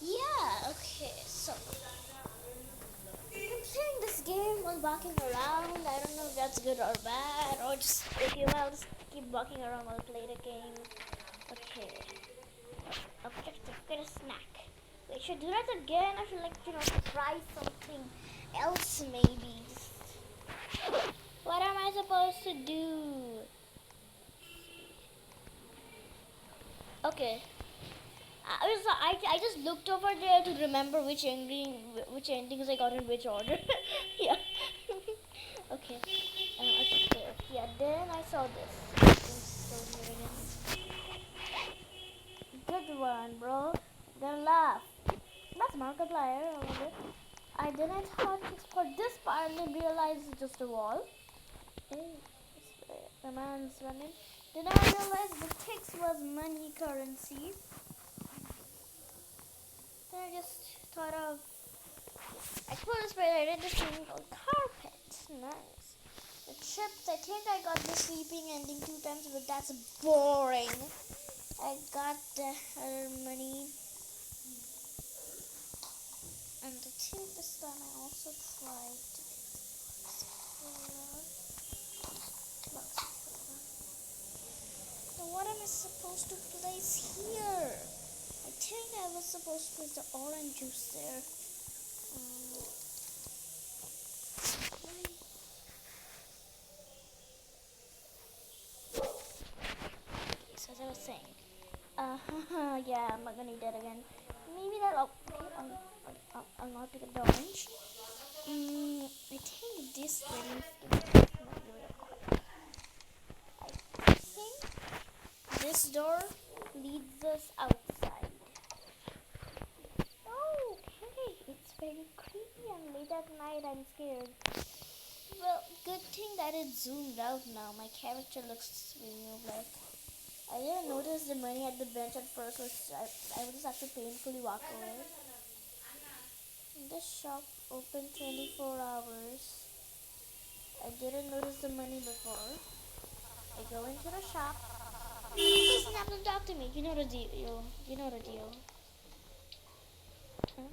Yeah, okay, so I'm playing this game while walking around. I don't know if that's good or bad, or just okay, well, just keep walking around while play the game. Okay, objective, get a snack. Wait, should I do that again? I should try something else maybe. What am I supposed to do? Okay. I just looked over there to remember which endings I got in which order. Yeah. Okay. Okay. Yeah. Then I saw this. Good one, bro. Gonna laugh. That's Markiplier. I love it. I didn't thought to explore this part and then realize it's just a wall. Hey, the man's running. Did I realize the ticks was money currency? Then I just thought of explore this part. I did this thing called carpet. Nice. The chips. I think I got the sleeping ending 2 times, but that's boring. I got the other money. And I think this time I also tried to explore. Now what am I supposed to place here? I think I was supposed to place the orange juice there. So as I was saying, yeah, I'm not gonna eat that again. Maybe that. I'll not pick up the orange. I think this really. I think this door leads us outside. Okay, it's very creepy and late at night. I'm scared. Well, good thing that it zoomed out now. My character looks real black. I didn't notice the money at the bench at first, so I would just have to painfully walk away. This shop open 24 hours. I didn't notice the money before. I go into the shop. Please snap and talk to me. You know the deal. You know the deal. Huh?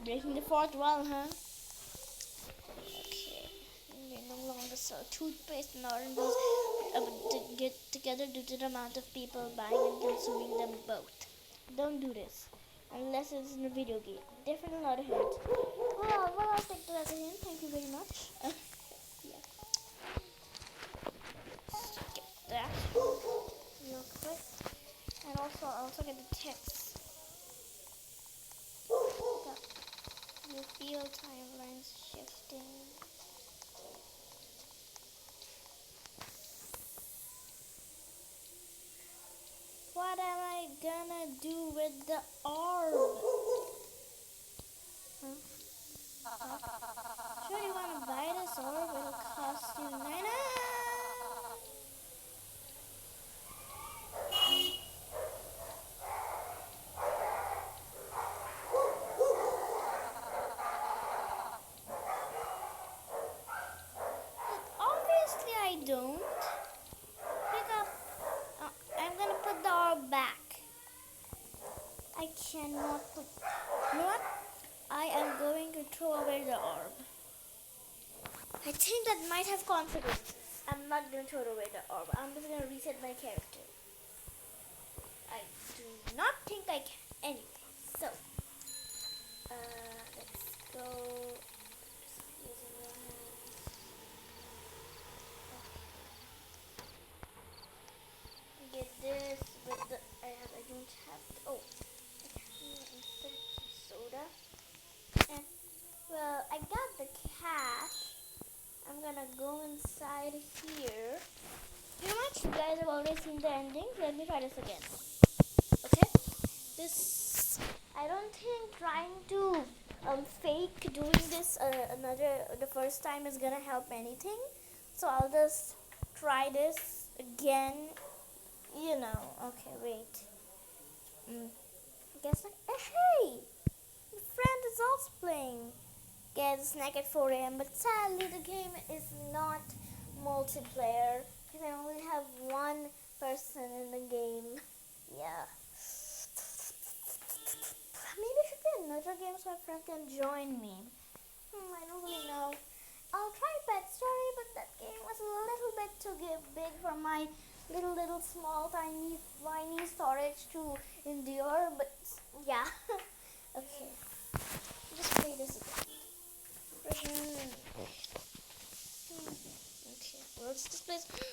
Breaking the fourth wall, huh? Okay. They no longer sell toothpaste and oranges to get together due to the amount of people buying and consuming them both. Don't do this. Unless it's in a video game. Definitely not a hint. Well, I'll take that as a hint. Thank you very much. Yeah. Skip that real quick. And also, I'll also get the text. You feel timelines shifting. What am I gonna do with the orb? Huh? Sure you wanna buy this orb? It'll cost you 9. Obviously I don't. Pick up. I'm gonna put the orb back. I cannot put. You know what? I am going to throw away the orb. I think that might have consequences. I'm not going to throw away the orb. I'm just going to reset my character. I do not think I can. Anyway, so let's go. Using your hands. Okay. Get this with the. I don't have. Oh, I can insert soda. And well, I got the cash. I'm gonna go inside here. Pretty much, you guys have already seen the ending. Let me try this again. Okay? This, I don't think trying to fake doing this the first time is gonna help anything. So I'll just try this again. You know. Okay, wait. Guess like, hey, my friend is also playing. Get a snack at 4 a.m. But sadly, the game is not multiplayer. You can only have one person in the game. Yeah. Maybe other games my friend can join me? I don't really know. I'll try Pet Story, but that game was a little bit too big for my little small tiny storage to endure. But yeah, okay. Just play this again. Okay, what's this place?